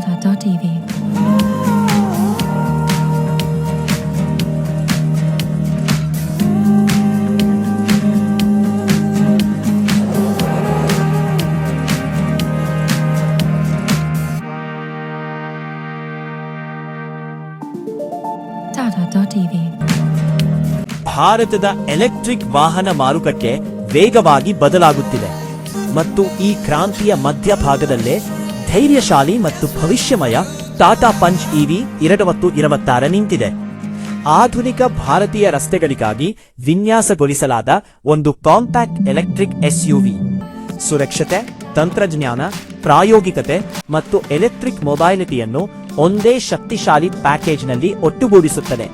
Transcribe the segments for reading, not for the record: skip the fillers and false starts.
Tata.tv Tata.tv ಭಾರತದ electric ವಾಹನ ಮಾರುಕಟ್ಟೆ ವೇಗವಾಗಿ ಬದಲಾಗುತ್ತಿದೆ ಮತ್ತು ಈ ಕ್ರಾಂತಿಯ ಮಧ್ಯಭಾಗದಲ್ಲೇ ಧೈರ್ಯಶಾಲಿ ಮತ್ತು ಭವಿಷ್ಯಮಯ ಟಾಟಾ ಪಂಚ್ ಇವಿ 2026 ನಿಂತಿದೆ. ಆಧುನಿಕ ಭಾರತೀಯ ರಸ್ತೆಗಳಿಗಾಗಿ ವಿನ್ಯಾಸಗೊಳಿಸಲಾದ ಒಂದು ಕಾಂಪ್ಯಾಕ್ಟ್ ಎಲೆಕ್ಟ್ರಿಕ್ ಎಸ್ಯುವಿ ಸುರಕ್ಷತೆ, ತಂತ್ರಜ್ಞಾನ, ಪ್ರಾಯೋಗಿಕತೆ ಮತ್ತು ಎಲೆಕ್ಟ್ರಿಕ್ ಮೊಬೈಲಿಟಿಯನ್ನು ಒಂದೇ ಶಕ್ತಿಶಾಲಿ ಪ್ಯಾಕೇಜ್ನಲ್ಲಿ ಒಟ್ಟುಗೂಡಿಸುತ್ತದೆ.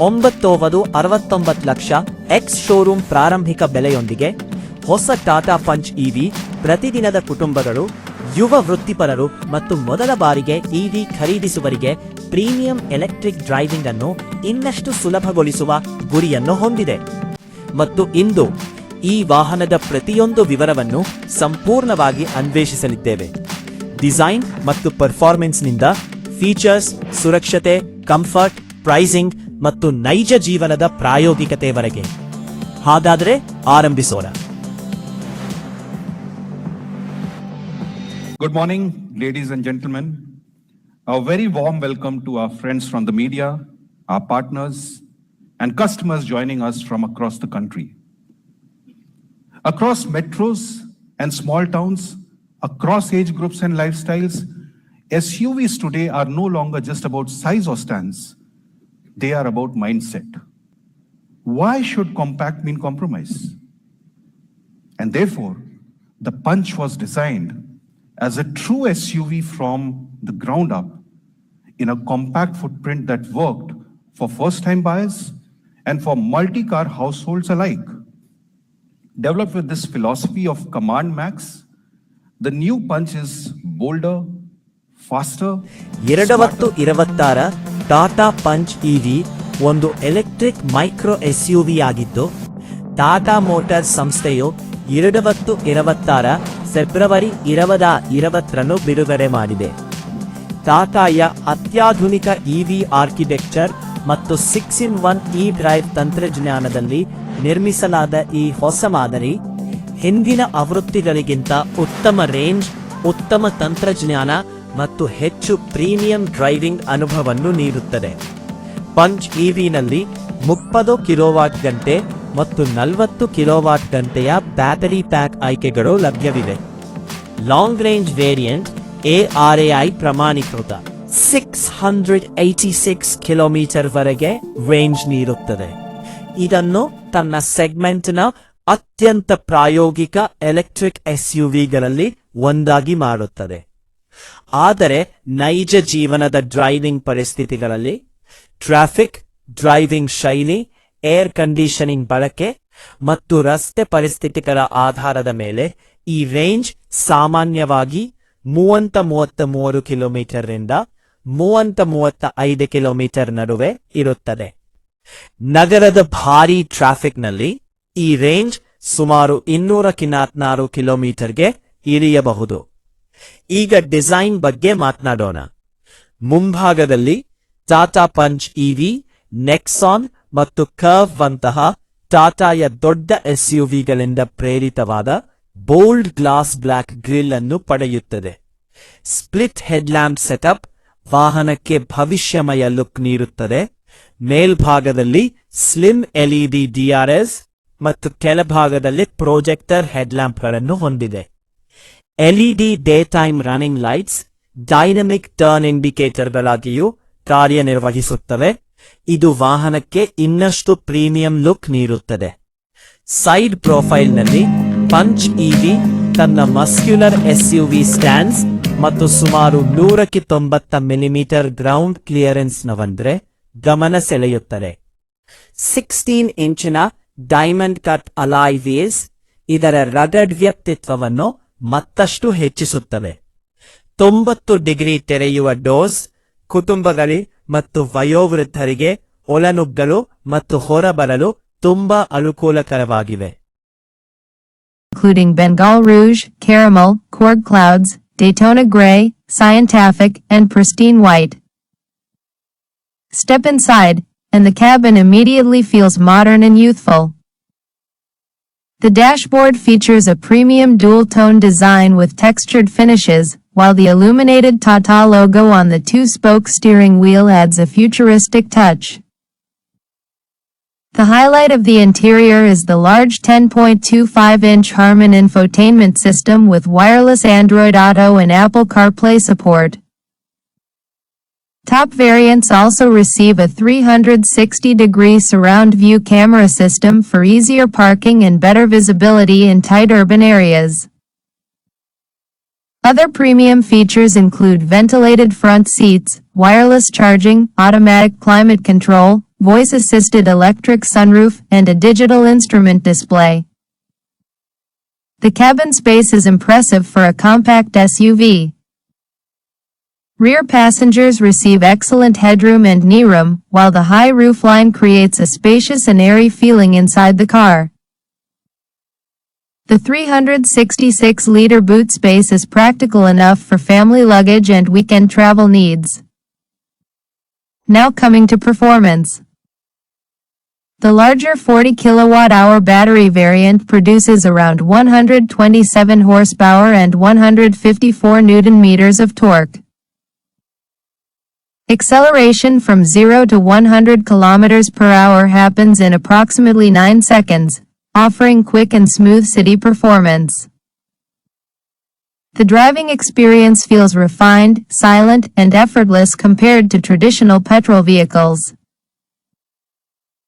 969 ಲಕ್ಷ ಎಕ್ಸ್ ಶೋರೂಮ್ ಪ್ರಾರಂಭಿಕ ಬೆಲೆಯೊಂದಿಗೆ ಹೊಸ ಟಾಟಾ ಪಂಚ್ ಇವಿ ಪ್ರತಿದಿನದ ಕುಟುಂಬಗಳು, ಯುವ ವೃತ್ತಿಪರರು ಮತ್ತು ಮೊದಲ ಬಾರಿಗೆ ಇವಿ ಖರೀದಿಸುವರಿಗೆ ಪ್ರೀಮಿಯಂ ಎಲೆಕ್ಟ್ರಿಕ್ ಡ್ರೈವಿಂಗ್ ಅನ್ನು ಇನ್ನಷ್ಟು ಸುಲಭಗೊಳಿಸುವ ಗುರಿಯನ್ನು ಹೊಂದಿದೆ. ಮತ್ತು ಇಂದು ಈ ವಾಹನದ ಪ್ರತಿಯೊಂದು ವಿವರವನ್ನು ಸಂಪೂರ್ಣವಾಗಿ ಅನ್ವೇಷಿಸಲಿದ್ದೇವೆ. ಡಿಸೈನ್ ಮತ್ತು ಪರ್ಫಾರ್ಮೆನ್ಸ್ನಿಂದ ಫೀಚರ್ಸ್, ಸುರಕ್ಷತೆ, ಕಂಫರ್ಟ್, ಪ್ರೈಸಿಂಗ್ ಮತ್ತು ನೈಜ ಜೀವನದ ಪ್ರಾಯೋಗಿಕತೆವರೆಗೆ. ಹಾಗಾದರೆ ಆರಂಭಿಸೋಣ. Good morning, ladies and gentlemen. A very warm welcome to our friends from the media, our partners, and customers joining us from across the country. Across metros and small towns, across age groups and lifestyles, SUVs today are no longer just about size or stance. They are about mindset. Why should compact mean compromise? And therefore, the Punch was designed as a true SUV from the ground up in a compact footprint that worked for first-time buyers and for multi-car households alike. Developed with this philosophy of Command Max, the new Punch is bolder, faster. 2026 Tata punch EV ಒಂದು electric micro SUV ಆಗಿದ್ದು, Tata motors ಸಂಸ್ಥೆಯು 2026 February 2020 ಬಿಡುಗಡೆ ಮಾಡಿದೆ. ಟಾಟಾಯ ಅತ್ಯಾಧುನಿಕ EV architecture ಮತ್ತು 6-in-1 E drive ತಂತ್ರಜ್ಞಾನದಲ್ಲಿ ನಿರ್ಮಿಸಲಾದ ಈ ಹೊಸ ಮಾದರಿ ಹಿಂದಿನ ಆವೃತ್ತಿಗಳಿಗಿಂತ ಉತ್ತಮ ರೇಂಜ್, ಉತ್ತಮ ತಂತ್ರಜ್ಞಾನ ಮತ್ತು ಹೆಚ್ಚು ಪ್ರೀಮಿಯಂ ಡ್ರೈವಿಂಗ್ ಅನುಭವವನ್ನು ನೀಡುತ್ತದೆ. ಪಂಚ್ ಇವಿನಲ್ಲಿ 30 ಕಿಲೋವಾಟ್ ಗಂಟೆ ಮತ್ತು 40 ಕಿಲೋವಾಟ್ ಗಂಟೆಯ ಬ್ಯಾಟರಿ ಪ್ಯಾಕ್ ಆಯ್ಕೆಗಳು ಲಭ್ಯವಿವೆ. ಲಾಂಗ್ ರೇಂಜ್ ವೇರಿಯಂಟ್ ARAI ಪ್ರಮಾಣೀಕೃತ 686 ಕಿಲೋಮೀಟರ್ ವರೆಗೆ ರೇಂಜ್ ನೀಡುತ್ತದೆ. ಇದನ್ನು ತನ್ನ ಸೆಗ್ಮೆಂಟ್ನ ಅತ್ಯಂತ ಪ್ರಾಯೋಗಿಕ ಎಲೆಕ್ಟ್ರಿಕ್ ಎಸ್ಯುವಿಗಳಲ್ಲಿ ಒಂದಾಗಿ ಮಾಡುತ್ತದೆ. ಆದರೆ ನೈಜ ಜೀವನದ ಡ್ರೈವಿಂಗ್ ಪರಿಸ್ಥಿತಿಗಳಲ್ಲಿ ಟ್ರಾಫಿಕ್, ಡ್ರೈವಿಂಗ್ ಶೈಲಿ, ಏರ್ ಕಂಡೀಷನಿಂಗ್ ಬಳಕೆ ಮತ್ತು ರಸ್ತೆ ಪರಿಸ್ಥಿತಿಗಳ ಆಧಾರದ ಮೇಲೆ ಈ ರೇಂಜ್ ಸಾಮಾನ್ಯವಾಗಿ 30-33 ಕಿಲೋಮೀಟರ್ ರಿಂದ 30-35 ಕಿಲೋಮೀಟರ್ ನಡುವೆ ಇರುತ್ತದೆ. ನಗರದ ಭಾರೀ ಟ್ರಾಫಿಕ್ನಲ್ಲಿ ಈ ರೇಂಜ್ ಸುಮಾರು 216 ಕಿಲೋಮೀಟರ್ಗೆ ಇಳಿಯಬಹುದು. ಈಗ ಡಿಸೈನ್ ಬಗ್ಗೆ ಮಾತನಾಡೋಣ. ಮುಂಭಾಗದಲ್ಲಿ ಟಾಟಾ ಪಂಚ್ ಇವಿ ನೆಕ್ಸಾನ್ ಮತ್ತು ಕರ್ವ್ ಅಂತಹ ಟಾಟಾಯ ದೊಡ್ಡ ಎಸ್ಯುವಿಗಳಿಂದ ಪ್ರೇರಿತವಾದ ಬೋಲ್ಡ್ ಗ್ಲಾಸ್ ಬ್ಲಾಕ್ ಗ್ರಿಲ್ ಅನ್ನು ಪಡೆಯುತ್ತದೆ. ಸ್ಪ್ಲಿಟ್ ಹೆಡ್ಲ್ಯಾಂಪ್ ಸೆಟಪ್ ವಾಹನಕ್ಕೆ ಭವಿಷ್ಯಮಯ ಲುಕ್ ನೀಡುತ್ತದೆ. ಮೇಲ್ಭಾಗದಲ್ಲಿ ಸ್ಲಿಮ್ ಎಲ್ಇಡಿ DRS ಮತ್ತು ಕೆಳಭಾಗದಲ್ಲಿ ಪ್ರೊಜೆಕ್ಟರ್ ಹೆಡ್ಲ್ಯಾಂಪ್ಗಳನ್ನು ಹೊಂದಿದೆ. LED day time running lights dynamic turn ಇಂಡಿಕೇಟರ್ಗಳಾಗಿಯೂ ಕಾರ್ಯನಿರ್ವಹಿಸುತ್ತವೆ. ಇದು ವಾಹನಕ್ಕೆ ಇನ್ನಷ್ಟು ಪ್ರೀಮಿಯಂ ಲುಕ್ ನೀಡುತ್ತದೆ. ಸೈಡ್ ಪ್ರೊಫೈಲ್ನಲ್ಲಿ ಪಂಚ್ ಇವಿ ತನ್ನ ಮಸ್ಕ್ಯುಲರ್ ಎಸ್ಯುವಿ ಸ್ಟ್ಯಾನ್ಸ್ ಮತ್ತು ಸುಮಾರು 190 ಮಿಲಿಮೀಟರ್ ಗ್ರೌಂಡ್ ಕ್ಲಿಯರೆನ್ಸ್ನವಂದ್ರೆ ಗಮನ ಸೆಳೆಯುತ್ತದೆ. 16 ಇಂಚಿನ ಡೈಮಂಡ್ ಕಟ್ ಅಲಾಯ್ ವೀಲ್ಸ್ ಇದರ ರಗಡ್ ವ್ಯಕ್ತಿತ್ವವನ್ನು ಮತ್ತಷ್ಟು ಹೆಚ್ಚಿಸುತ್ತವೆ. 90 ಡಿಗ್ರಿ ತೆರೆಯುವ ಡೋರ್ಸ್ ಕುಟುಂಬಗಳಿಗೆ ಮತ್ತು ವಯೋವೃದ್ಧರಿಗೆ ಒಳನುಗ್ಗಲು ಮತ್ತು ಹೊರಬರಲು ತುಂಬಾ ಅನುಕೂಲಕರವಾಗಿವೆ. Including Bengal Rouge, Caramel, Korg Clouds, Daytona Gray, scientific, and pristine white. Step inside, and the cabin immediately feels modern and youthful. The dashboard features a premium dual-tone design with textured finishes, while the illuminated Tata logo on the two-spoke steering wheel adds a futuristic touch. The highlight of the interior is the large 10.25-inch Harman infotainment system with wireless Android Auto and Apple CarPlay support. Top variants also receive a 360-degree surround view camera system for easier parking and better visibility in tight urban areas. Other premium features include ventilated front seats, wireless charging, automatic climate control, voice-assisted electric sunroof, and a digital instrument display. The cabin space is impressive for a compact SUV. Rear passengers receive excellent headroom and kneeroom, while the high roofline creates a spacious and airy feeling inside the car. The 366-liter boot space is practical enough for family luggage and weekend travel needs. Now coming to performance. The larger 40 kWh battery variant produces around 127 horsepower and 154 Nm of torque. Acceleration from 0 to 100 km/h happens in approximately 9 seconds, offering quick and smooth city performance. The driving experience feels refined, silent, and effortless compared to traditional petrol vehicles.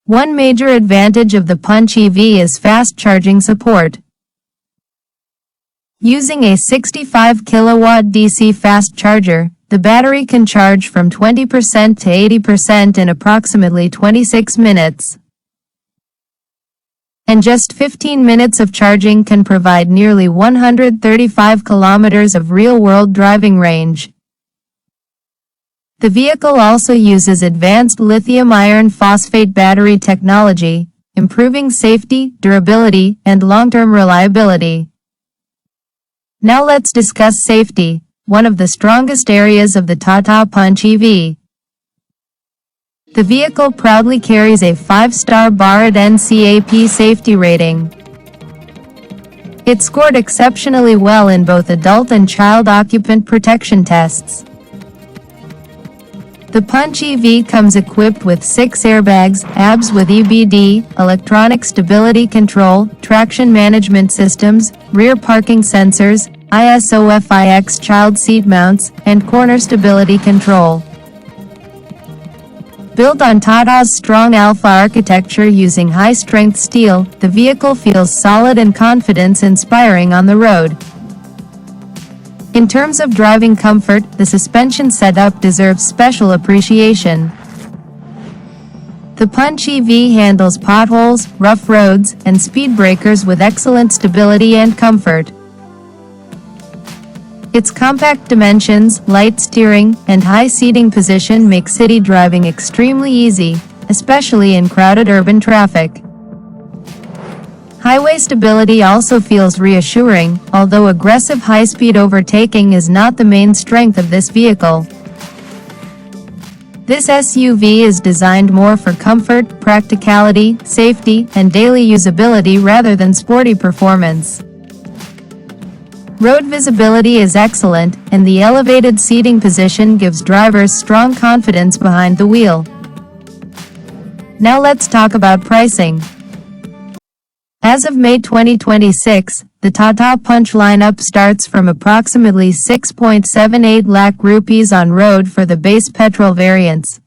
One major advantage of the Punch EV is fast charging support. Using a 65 kW DC fast charger, the battery can charge from 20% to 80% in approximately 26 minutes. And just 15 minutes of charging can provide nearly 135 kilometers of real-world driving range. The vehicle also uses advanced lithium iron phosphate battery technology, improving safety, durability, and long-term reliability. Now let's discuss safety, one of the strongest areas of the Tata Punch EV. The vehicle proudly carries a 5-star Bharat NCAP safety rating. It scored exceptionally well in both adult and child occupant protection tests. The Punch EV comes equipped with 6 airbags, ABS with EBD, electronic stability control, traction management systems, rear parking sensors, ISOFIX child seat mounts, and corner stability control. Built on Tata's strong Alpha architecture using high-strength steel, the vehicle feels solid and confidence-inspiring on the road. In terms of driving comfort, the suspension setup deserves special appreciation. The Punch EV handles potholes, rough roads, and speed breakers with excellent stability and comfort. Its compact dimensions, light steering, and high seating position make city driving extremely easy, especially in crowded urban traffic. Highway stability also feels reassuring, although aggressive high-speed overtaking is not the main strength of this vehicle. This SUV is designed more for comfort, practicality, safety, and daily usability rather than sporty performance. Road visibility is excellent, and the elevated seating position gives drivers strong confidence behind the wheel. Now let's talk about pricing. As of May 2026, the Tata Punch lineup starts from approximately 6.78 lakh rupees on road for the base petrol variants,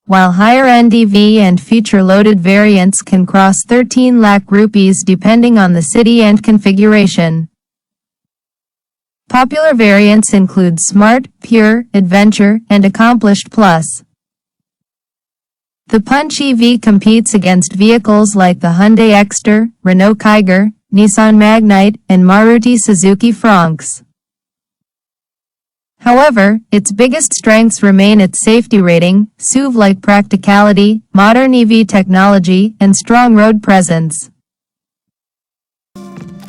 while higher-end EV and feature-loaded variants can cross 13 lakh rupees depending on the city and configuration. Popular variants include Smart, Pure, Adventure, and Accomplished Plus. The Punch EV competes against vehicles like the Hyundai Exter, Renault Kiger, Nissan Magnite, and Maruti Suzuki Fronx. However, its biggest strengths remain its safety rating, SUV-like practicality, modern EV technology, and strong road presence.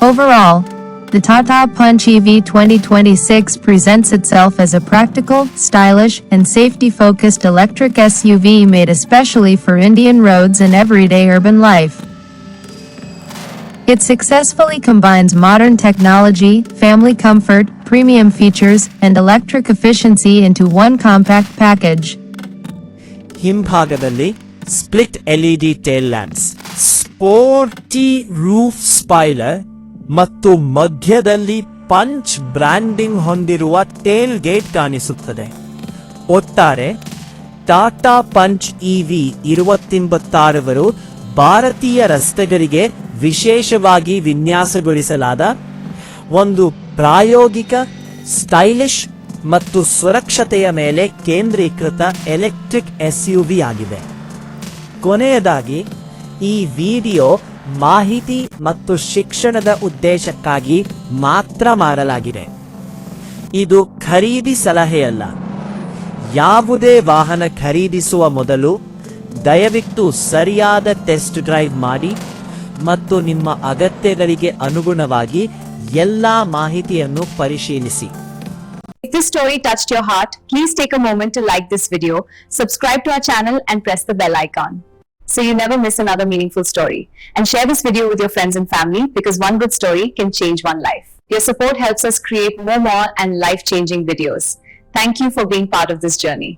Overall, The Tata Punch EV 2026 presents itself as a practical, stylish, and safety-focused electric SUV made especially for Indian roads and everyday urban life. It successfully combines modern technology, family comfort, premium features, and electric efficiency into one compact package. ಹಿಂಭಾಗದಲ್ಲಿ split LED tail lamps, sporty roof spoiler ಮತ್ತು ಮಧ್ಯದಲ್ಲಿ punch branding ಹೊಂದಿರುವ tailgate ಕಾಣಿಸುತ್ತದೆ. ಒಟ್ಟಾರೆ Tata punch EV 2026 ಭಾರತೀಯ ರಸ್ತೆಗಳಿಗೆ ವಿಶೇಷವಾಗಿ ವಿನ್ಯಾಸಗೊಳಿಸಲಾದ ಒಂದು ಪ್ರಾಯೋಗಿಕ, ಸ್ಟೈಲಿಶ್ ಮತ್ತು ಸುರಕ್ಷತೆಯ ಮೇಲೆ ಕೇಂದ್ರೀಕೃತ ಎಲೆಕ್ಟ್ರಿಕ್ ಎಸ್ಯುವಿ ಆಗಿದೆ. ಕೊನೆಯದಾಗಿ, ಈ ವಿಡಿಯೋ ಮಾಹಿತಿ ಮತ್ತು ಶಿಕ್ಷಣದ ಉದ್ದೇಶಕ್ಕಾಗಿ ಮಾತ್ರ ಮಾಡಲಾಗಿದೆ. ಇದು ಖರೀದಿ ಸಲಹೆಯಲ್ಲ. ಯಾವುದೇ ವಾಹನ ಖರೀದಿಸುವ ಮೊದಲು ದಯವಿಟ್ಟು ಸರಿಯಾದ ಟೆಸ್ಟ್ ಡ್ರೈವ್ ಮಾಡಿ ಮತ್ತು ನಿಮ್ಮ ಅಗತ್ಯಗಳಿಗೆ ಅನುಗುಣವಾಗಿ ಎಲ್ಲಾ ಮಾಹಿತಿಯನ್ನು ಪರಿಶೀಲಿಸಿ. If this story touched your heart, please take a moment to like this video, subscribe to our channel and press the bell icon so you never miss another meaningful story. And share this video with your friends and family because one good story can change one life. Your support helps us create more and life-changing videos. Thank you for being part of this journey.